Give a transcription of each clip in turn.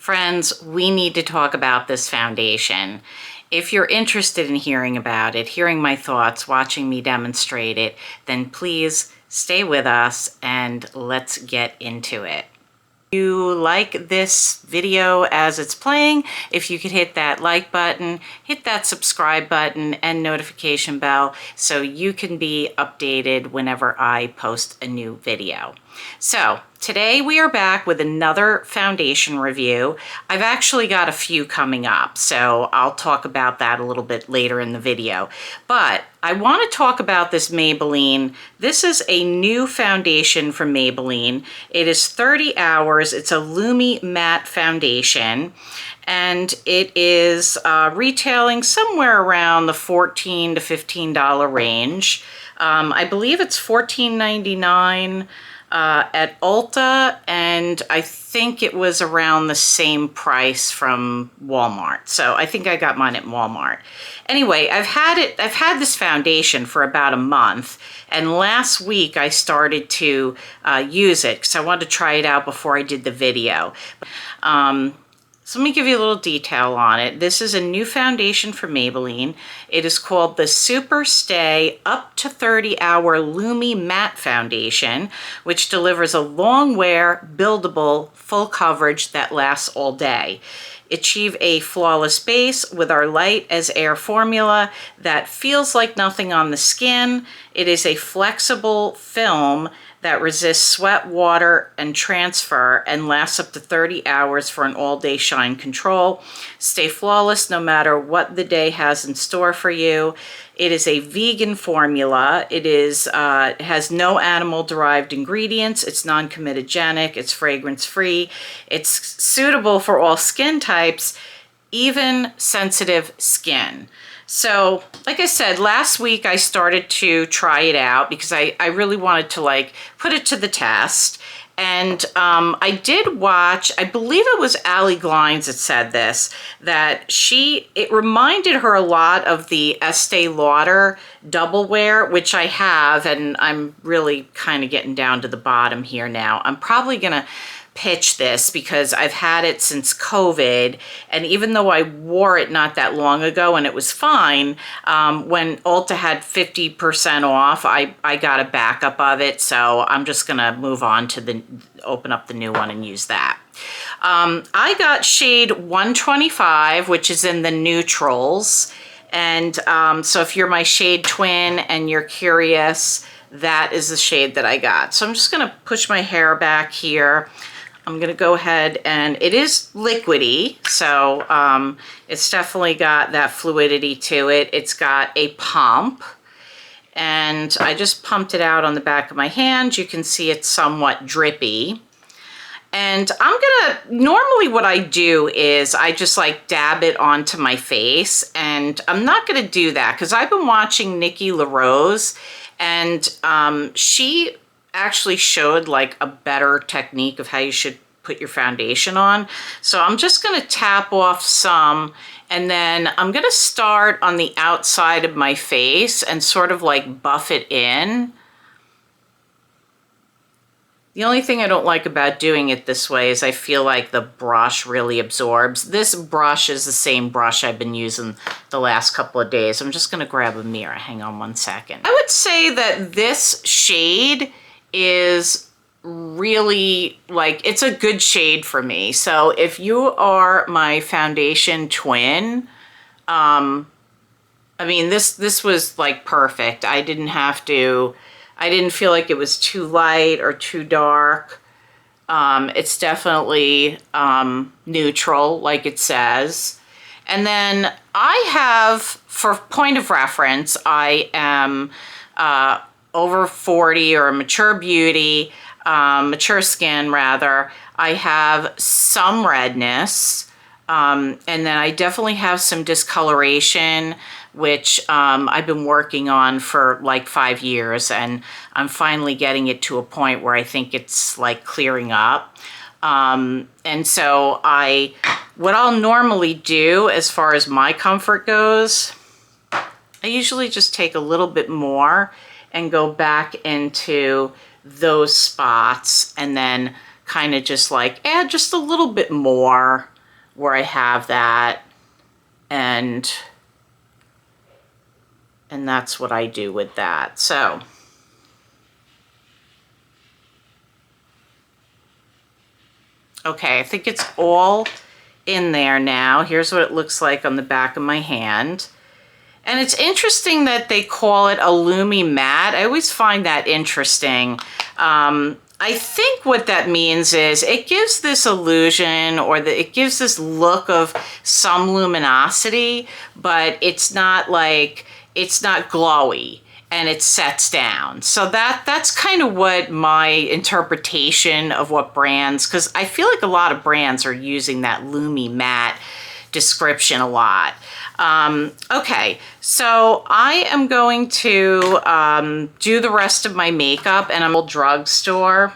Friends, we need to talk about this foundation. If you're interested in hearing about it, hearing my thoughts, watching me demonstrate it, then please stay with us and let's get into it. If you like this video as it's playing, if you could hit that like button, hit that subscribe button and notification bell so you can be updated whenever I post a new video. So today we are back with another foundation review. I've actually got a few coming up, so I'll talk about that a little bit later in the video. But I want to talk about this Maybelline. This is a new foundation from Maybelline. It is 30 hours. It's a Lumi-Matte foundation, and it is retailing somewhere around the $14 to $15 range. I believe it's $14.99 at Ulta, and I think it was around the same price from Walmart. So I think I got mine at Walmart. Anyway, I've had this foundation for about a month, and last week I started to use it because I wanted to try it out before I did the video. So let me give you a little detail on it. This is a new foundation for Maybelline. It is called the Super Stay Up to 30 Hour Lumi-Matte Foundation, which delivers a long wear, buildable, full coverage that lasts all day. Achieve a flawless base with our light as air formula that feels like nothing on the skin. It is a flexible film that resists sweat, water, and transfer and lasts up to 30 hours for an all-day shine control. Stay flawless no matter what the day has in store for you. It is a vegan formula. It has no animal-derived ingredients. It's non-comedogenic. It's fragrance-free. It's suitable for all skin types, even sensitive skin. So, like I said, last week I started to try it out because I really wanted to put it to the test. And I did watch, I believe it was Allie Glines that said this, that it reminded her a lot of the Estee Lauder Double Wear, which I have, and I'm really kind of getting down to the bottom here now. I'm probably going to pitch this because I've had it since COVID, and even though I wore it not that long ago and it was fine, when Ulta had 50% off, I got a backup of it, so I'm just gonna move on to open up the new one and use that. I got shade 125, which is in the neutrals, and so if you're my shade twin and you're curious, that is the shade that I got. So I'm just gonna push my hair back here. I'm gonna go ahead, and it is liquidy, so it's definitely got that fluidity to it. It's got a pump, and I just pumped it out on the back of my hand. You can see it's somewhat drippy. And normally what I do is I just dab it onto my face, and I'm not gonna do that because I've been watching Nikki LaRose, and she actually showed a better technique of how you should put your foundation on. So I'm just going to tap off some, and then I'm going to start on the outside of my face and sort of buff it in. The only thing I don't like about doing it this way is I feel like the brush really absorbs. This brush is the same brush I've been using the last couple of days. I'm just going to grab a mirror. Hang on one second. I would say that this shade is really it's a good shade for me. So if you are my foundation twin, I mean this was perfect. I didn't feel like it was too light or too dark. It's definitely neutral, like it says. And then I have, for point of reference, I am over 40 or a mature beauty, mature skin rather. I have some redness, and then I definitely have some discoloration, which I've been working on for 5 years, and I'm finally getting it to a point where I think it's clearing up. And so what I'll normally do as far as my comfort goes, I usually just take a little bit more and go back into those spots, and then kind of just add just a little bit more where I have that, and that's what I do with that. So okay, I think it's all in there now. Here's what it looks like on the back of my hand. And it's interesting that they call it a Lumi-Matte. I always find that interesting. I think what that means is it gives this illusion, or it gives this look of some luminosity, but it's not like, it's not glowy, and it sets down. So that's kind of what my interpretation of what brands, because I feel like a lot of brands are using that Lumi-Matte description a lot. Okay, so I am going to do the rest of my makeup, and I'm a drugstore.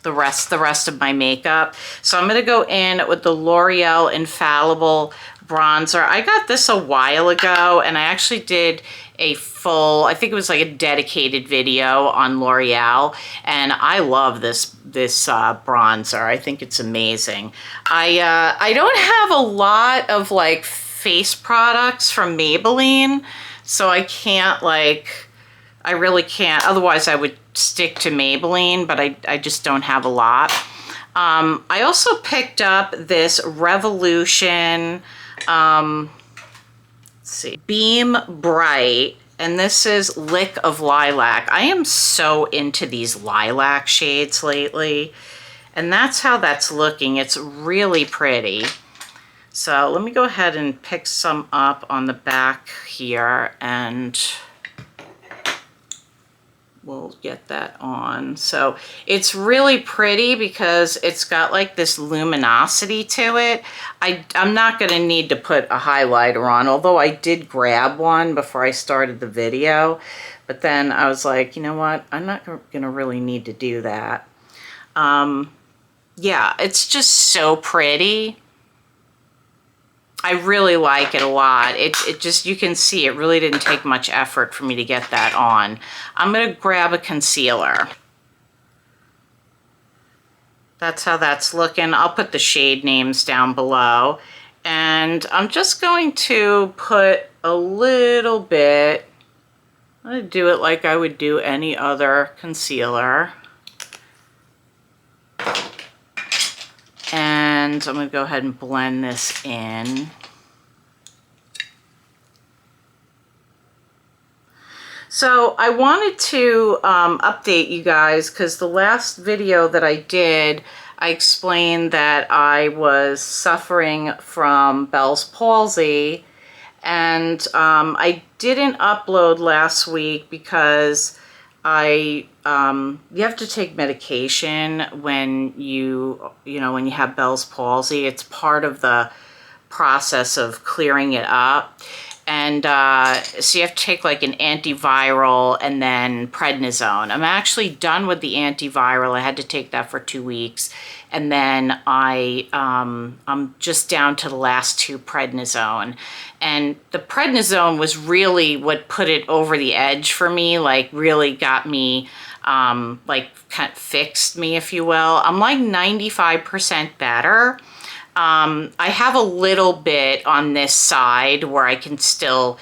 The rest of my makeup. So I'm going to go in with the L'Oreal Infallible bronzer. I got this a while ago, and I actually did a full, I think it was like a dedicated video on L'Oreal, and I love this bronzer. I think it's amazing. I don't have a lot of like face products from Maybelline, so I can't I really can't, otherwise I would stick to Maybelline, but I just don't have a lot. I also picked up this Revolution, let's see, Beam Bright, and this is Lick of Lilac. I am so into these lilac shades lately, and that's how that's looking. It's really pretty. So let me go ahead and pick some up on the back here, and we'll get that on. So it's really pretty because it's got like this luminosity to it. I'm not going to need to put a highlighter on, although I did grab one before I started the video. But then I was like, you know what? I'm not going to really need to do that. Yeah, it's just so pretty. I really like it a lot. It just, you can see it really didn't take much effort for me to get that on. I'm going to grab a concealer. That's how that's looking. I'll put the shade names down below. And I'm just going to put a little bit, I'm going to do it like I would do any other concealer. And I'm going to go ahead and blend this in. So I wanted to update you guys because the last video that I did, I explained that I was suffering from Bell's palsy, and I didn't upload last week because you have to take medication when when you have Bell's palsy. It's part of the process of clearing it up. And so you have to take like an antiviral and then prednisone. I'm actually done with the antiviral. I had to take that for 2 weeks. And then I'm just down to the last 2 prednisone. And the prednisone was really what put it over the edge for me, like really got me, like kind of fixed me, if you will. I'm like 95% better. I have a little bit on this side where I'm still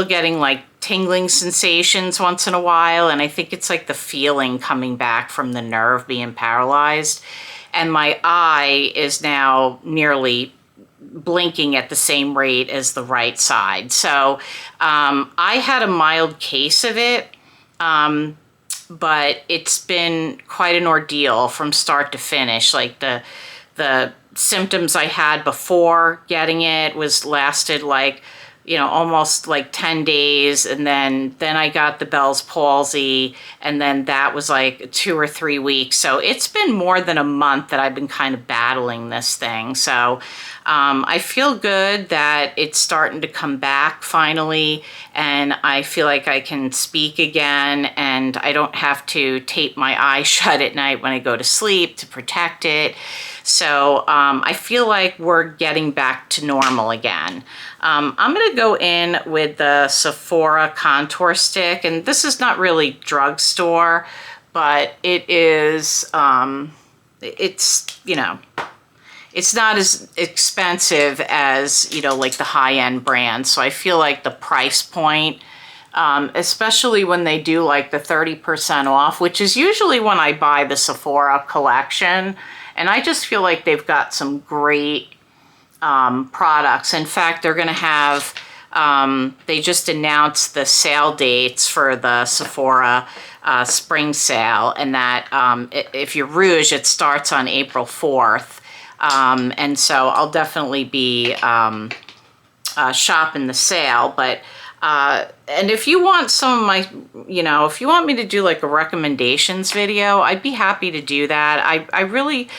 getting like tingling sensations once in a while, and I think it's like the feeling coming back from the nerve being paralyzed. And my eye is now nearly blinking at the same rate as the right side. So I had a mild case of it, but it's been quite an ordeal from start to finish. Like the symptoms I had before getting it lasted like, almost like 10 days. And then I got the Bell's palsy, and then that was like 2 or 3 weeks. So it's been more than a month that I've been kind of battling this thing. So I feel good that it's starting to come back finally, and I feel like I can speak again, and I don't have to tape my eye shut at night when I go to sleep to protect it. So I feel like we're getting back to normal again. I'm going to go in with the Sephora contour stick, and this is not really drugstore, but it is, it's it's not as expensive as, you know, like the high-end brands. So I feel like the price point, especially when they do like the 30% off, which is usually when I buy the Sephora collection. And I just feel like they've got some great products. In fact, they're going to have, they just announced the sale dates for the Sephora spring sale, and that if you're Rouge, it starts on April 4th. And so I'll definitely be shopping the sale. But and if you want some of my, you know, if you want me to do like a recommendations video, I'd be happy to do that. I really,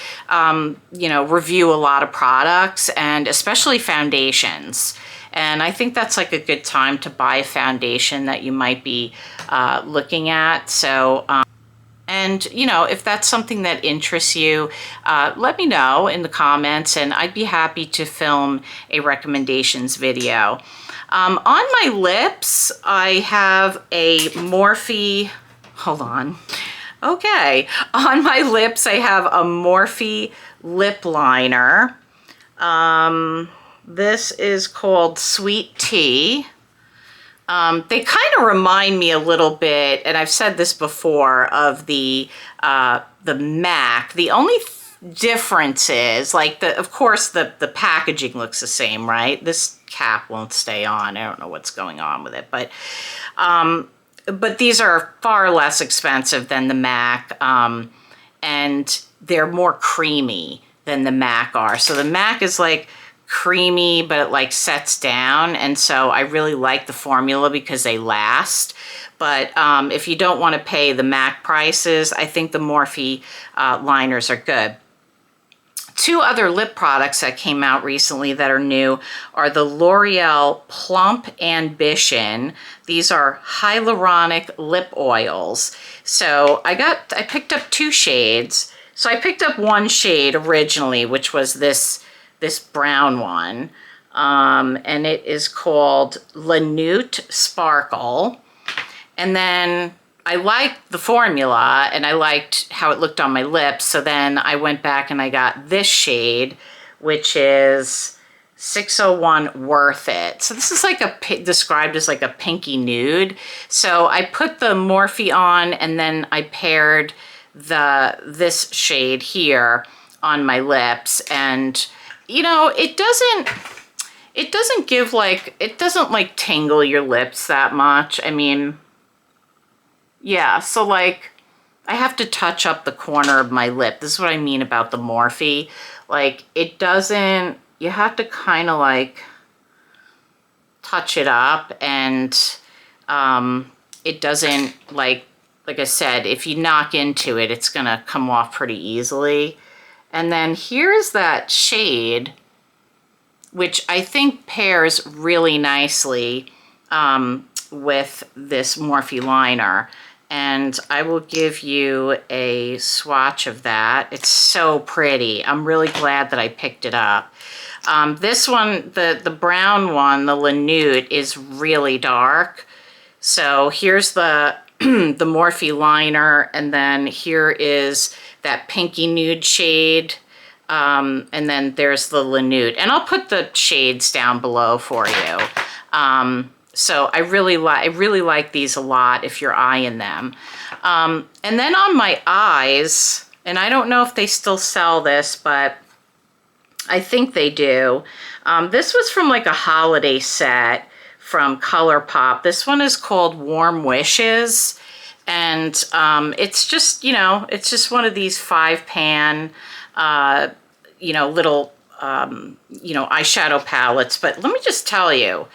you know, review a lot of products, and especially foundations. And I think that's like a good time to buy a foundation that you might be looking at. So, and, you know, if that's something that interests you, let me know in the comments, and I'd be happy to film a recommendations video. On my lips, I have a Morphe, hold on. Okay, on my lips, I have a Morphe lip liner. This is called Sweet Tea. They kind of remind me a little bit, and I've said this before, of the MAC. The only difference is, like, of course, the packaging looks the same, right? This cap won't stay on. I don't know what's going on with it, but these are far less expensive than the MAC, and they're more creamy than the MAC are. So the MAC is like creamy, but it like sets down, and so I really like the formula because they last. But if you don't want to pay the MAC prices, I think the Morphe liners are good. Two other lip products that came out recently that are new are the L'Oreal Plump Ambition. These are hyaluronic lip oils. So I picked up two shades. So I picked up one shade originally, which was this brown one, and it is called Nuit Sparkle. And then I liked the formula, and I liked how it looked on my lips, so then I went back and I got this shade, which is 601 Worth It. So this is like described as like a pinky nude. So I put the Morphe on, and then I paired this shade here on my lips, and you know, it doesn't give like, it doesn't like tingle your lips that much. I mean, yeah, so like I have to touch up the corner of my lip. This is what I mean about the Morphe. Like, it doesn't, you have to kind of like touch it up, and it doesn't, like I said, if you knock into it, it's gonna come off pretty easily. And then here's that shade, which I think pairs really nicely with this Morphe liner. And I will give you a swatch of that. It's so pretty. I'm really glad that I picked it up. This one, the brown one, the Nuit, is really dark. So here's the the Morphe liner, and then here is that pinky nude shade, and then there's the Nuit. And I'll put the shades down below for you. So I really like these a lot if you're eyeing them. And then on my eyes, and I don't know if they still sell this, but I think they do. This was from like a holiday set from ColourPop. This one is called Warm Wishes. And it's just, you know, it's just one of these 5-pan, you know, little, you know, eyeshadow palettes. But let me just tell you,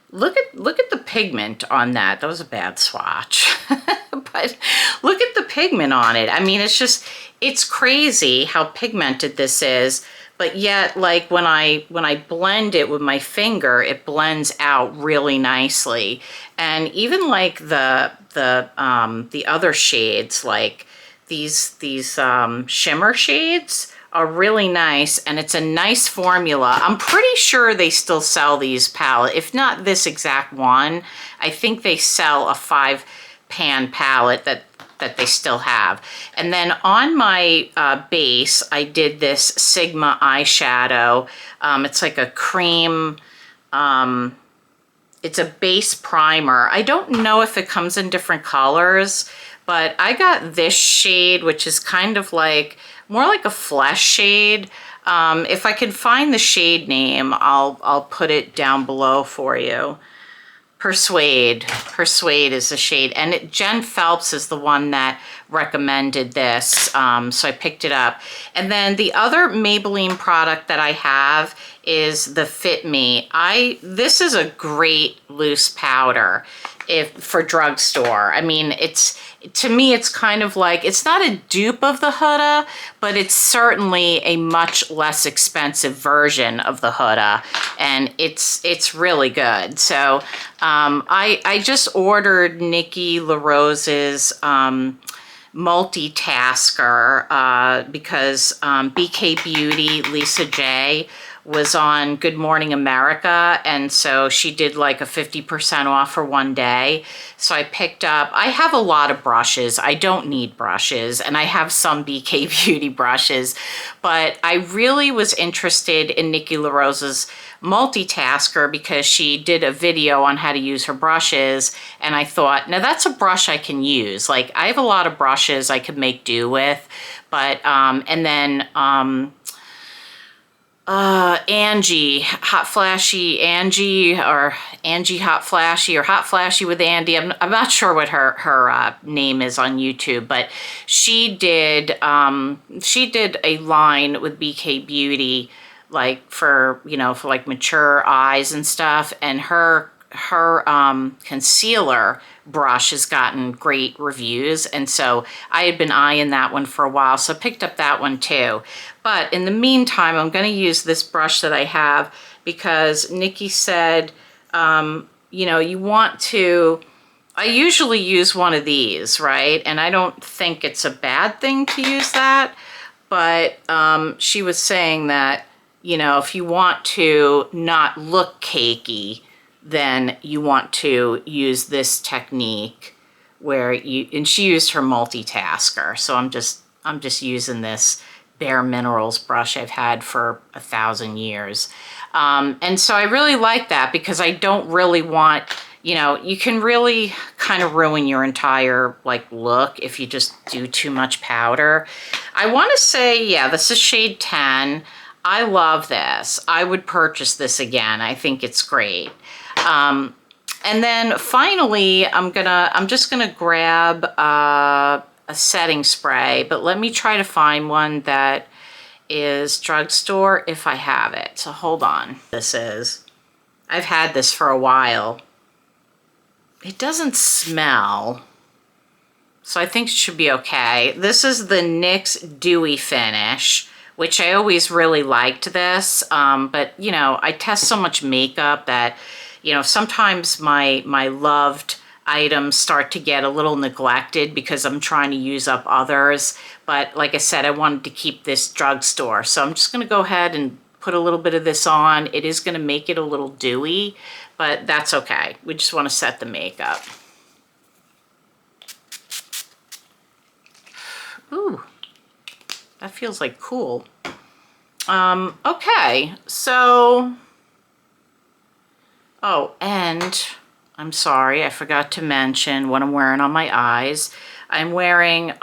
look at the pigment on that. That was a bad swatch. But look at the pigment on it. I mean, it's crazy how pigmented this is. But yet, like, when I blend it with my finger, it blends out really nicely. And even like the other shades, like these shimmer shades, are really nice, and it's a nice formula. I'm pretty sure they still sell these palettes. If not this exact one, I think they sell a 5-pan palette that that they still have. And then on my base, I did this Sigma eyeshadow. It's like a cream, it's a base primer. I don't know if it comes in different colors, but I got this shade, which is kind of like, more like a flesh shade. If I can find the shade name, I'll put it down below for you. Persuade is the shade, and Jen Phelps is the one that recommended this, so I picked it up. And then the other Maybelline product that I have is the Fit Me. This is a great loose powder for drugstore. I mean, to me, it's kind of like, it's not a dupe of the Huda, but it's certainly a much less expensive version of the Huda, and it's really good. So I just ordered Nikki LaRose's multitasker because BK Beauty, Lisa J, was on Good Morning America, and so she did like a 50% off for one day. So I picked up, I have a lot of brushes. I don't need brushes, and I have some BK Beauty brushes, but I really was interested in Nikki LaRose's multitasker because she did a video on how to use her brushes, and I thought, now that's a brush I can use. Like, I have a lot of brushes I could make do with, but, and then, Angie, Hot Flashy Angie, or Angie Hot Flashy, or Hot Flashy with Andy. I'm not sure what her name is on YouTube, but she did a line with BK Beauty, like for like mature eyes and stuff, and her concealer brush has gotten great reviews, and so I had been eyeing that one for a while, so I picked up that one too. But in the meantime, I'm going to use this brush that I have because Nikki said, you want to, I usually use one of these, right? And I don't think it's a bad thing to use that, but she was saying that, if you want to not look cakey, then you want to use this technique where and she used her multitasker. So I'm just using this Bare Minerals brush I've had for 1,000 years. And so I really like that because I don't really want, you can really kind of ruin your entire look if you just do too much powder. I want to say, yeah, this is shade 10. I love this. I would purchase this again. I think it's great. And then finally, I'm just gonna grab a setting spray, but let me try to find one that is drugstore if I have it. So hold on. I've had this for a while. It doesn't smell, so I think it should be okay. This is the NYX Dewy Finish, which I always really liked this, but I test so much makeup that sometimes my loved items start to get a little neglected because I'm trying to use up others. But like I said, I wanted to keep this drugstore. So I'm just going to go ahead and put a little bit of this on. It is going to make it a little dewy, but that's okay. We just want to set the makeup. Ooh, that feels like cool. Okay, so... Oh, and I'm sorry, I forgot to mention what I'm wearing on my eyes. I'm wearing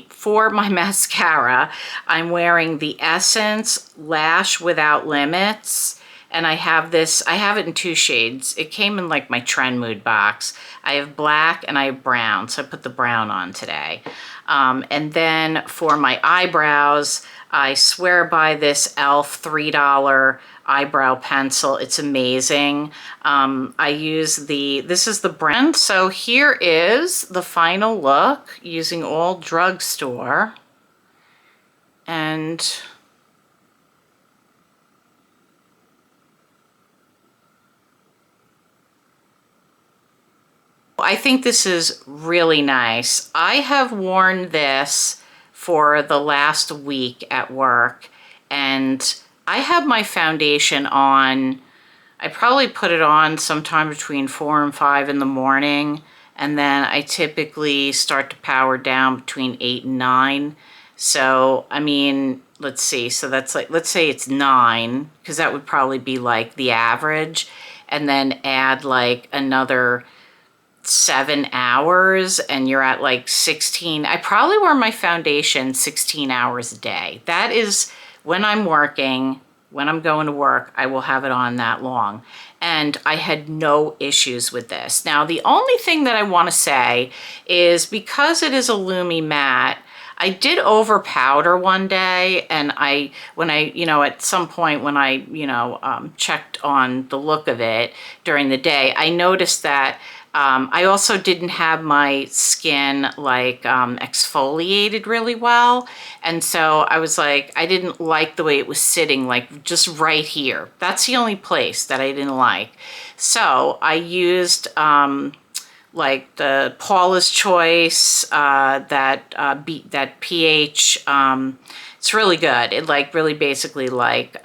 for my mascara, I'm wearing the Essence Lash Without Limits. And I have it in 2 shades. It came in like my Trend Mood box. I have black and I have brown, so I put the brown on today. And then for my eyebrows, I swear by this e.l.f. $3 eyebrow pencil. It's amazing. I use this is the brand. So here is the final look using all drugstore. And I think this is really nice. I have worn this for the last week at work, and I have my foundation on. I probably put it on sometime between 4 and 5 in the morning, and then I typically start to power down between 8 and 9. So, I mean, let's see. So that's like, let's say it's 9, because that would probably be like the average, and then add like another 7 hours, and you're at like 16. I probably wear my foundation 16 hours a day. That is when I'm working, when I'm going to work, I will have it on that long. And I had no issues with this. Now, the only thing that I want to say is, because it is a Lumi-Matte, I did over powder one day, and when I, at some point when I, checked on the look of it during the day, I noticed that I also didn't have my skin like exfoliated really well. And so I was like, I didn't like the way it was sitting, like just right here. That's the only place that I didn't like. So I used like the Paula's Choice, that pH, it's really good. It like really basically like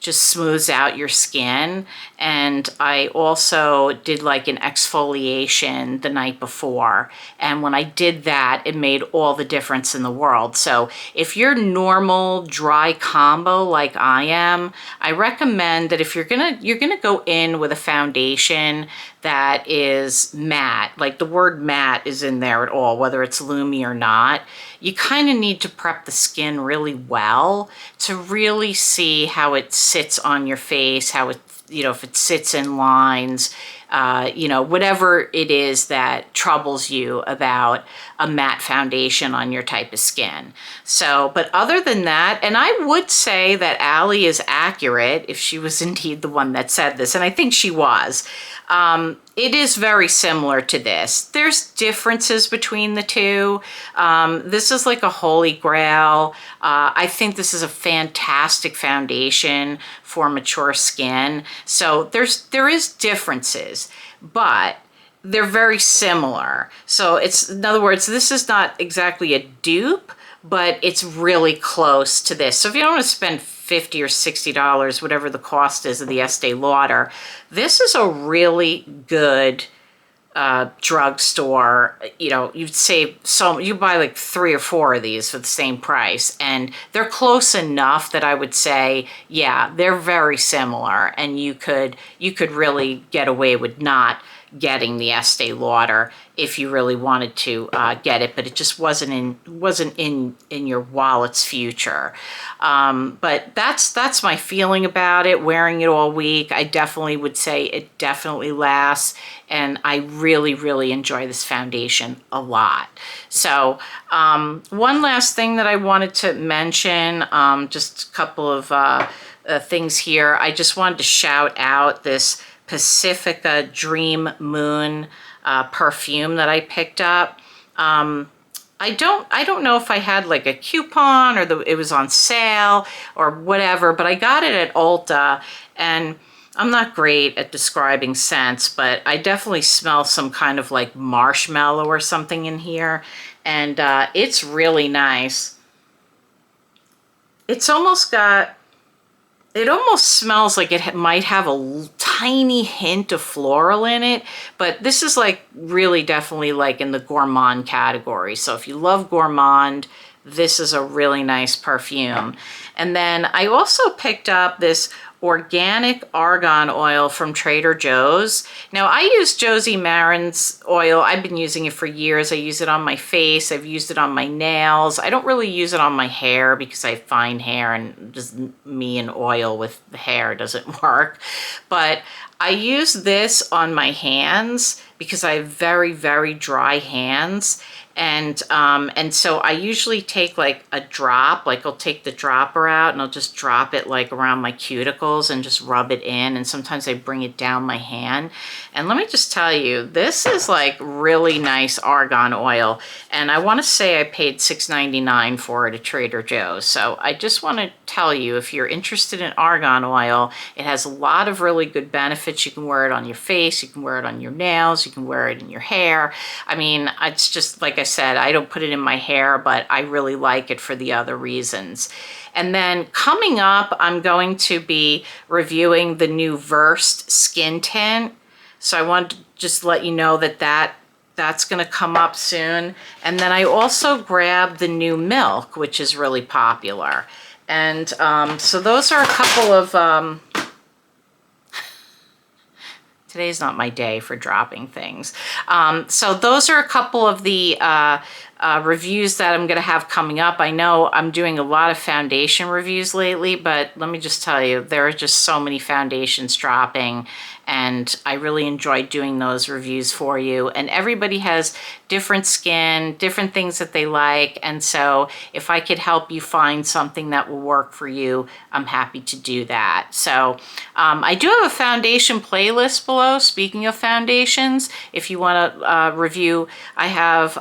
just smooths out your skin. And I also did like an exfoliation the night before. And when I did that, it made all the difference in the world. So if you're normal dry combo like I am, I recommend that if you're gonna go in with a foundation that is matte, like the word matte is in there at all, whether it's Lumi or not, you kind of need to prep the skin really well to really see how it sits on your face, how it, if it sits in lines, whatever it is that troubles you about a matte foundation on your type of skin. So, but other than that, and I would say that Allie is accurate if she was indeed the one that said this, and I think she was. It is very similar to this. There's differences between the two. This is like a holy grail. I think this is a fantastic foundation for mature skin. So there is differences, but they're very similar. So it's, in other words, this is not exactly a dupe, but it's really close to this. So if you don't want to spend $50 or $60, whatever the cost is of the Estee Lauder, this is a really good drugstore. You'd save so, you buy like 3 or 4 of these for the same price, and they're close enough that I would say, yeah, they're very similar, and you could really get away with not getting the Estee Lauder if you really wanted to get it, but it just wasn't in your wallet's future. But that's my feeling about it. Wearing it all week, I definitely would say it definitely lasts, and I really, really enjoy this foundation a lot. So one last thing that I wanted to mention, just a couple of things here. I just wanted to shout out this Pacifica Dream Moon perfume that I picked up. I don't know if I had like a coupon or it was on sale or whatever, but I got it at Ulta, and I'm not great at describing scents, but I definitely smell some kind of like marshmallow or something in here, and it's really nice. It almost smells like it might have a tiny hint of floral in it, but this is like really definitely like in the gourmand category. So if you love gourmand, this is a really nice perfume. And then I also picked up this organic argan oil from Trader Joe's. Now I use Josie Maran's oil. I've been using it for years. I use it on my face. I've used it on my nails. I don't really use it on my hair because I have fine hair, and just me and oil with the hair doesn't work. But I use this on my hands because I have very, very dry hands. And so I usually take like a drop, like I'll take the dropper out and I'll just drop it like around my cuticles and just rub it in. And sometimes I bring it down my hand. And let me just tell you, this is like really nice argan oil. And I want to say I paid $6.99 for it at Trader Joe's. So I just want to tell you, if you're interested in argan oil, it has a lot of really good benefits. You can wear it on your face, you can wear it on your nails, you can wear it in your hair. I mean, it's just, like I said, I don't put it in my hair, but I really like it for the other reasons. And then coming up, I'm going to be reviewing the new Versed Skin Tint. So I wanted to just let you know that that's going to come up soon. And then I also grabbed the new Milk, which is really popular. And so those are a couple of, today's not my day for dropping things. So those are a couple of the reviews that I'm going to have coming up. I know I'm doing a lot of foundation reviews lately, but let me just tell you, there are just so many foundations dropping, and I really enjoy doing those reviews for you. And everybody has different skin, different things that they like, and so if I could help you find something that will work for you, I'm happy to do that. So I do have a foundation playlist below. Speaking of foundations, if you want to review, I have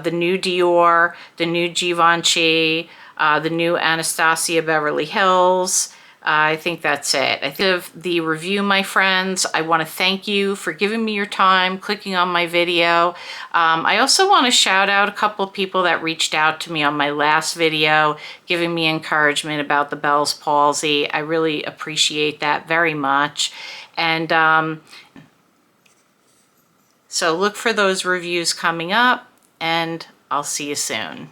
the new Dior, the new Givenchy, the new Anastasia Beverly Hills. I think that's it. I think of the review, my friends. I want to thank you for giving me your time, clicking on my video. I also want to shout out a couple of people that reached out to me on my last video, giving me encouragement about the Bell's palsy. I really appreciate that very much. And so look for those reviews coming up, and I'll see you soon.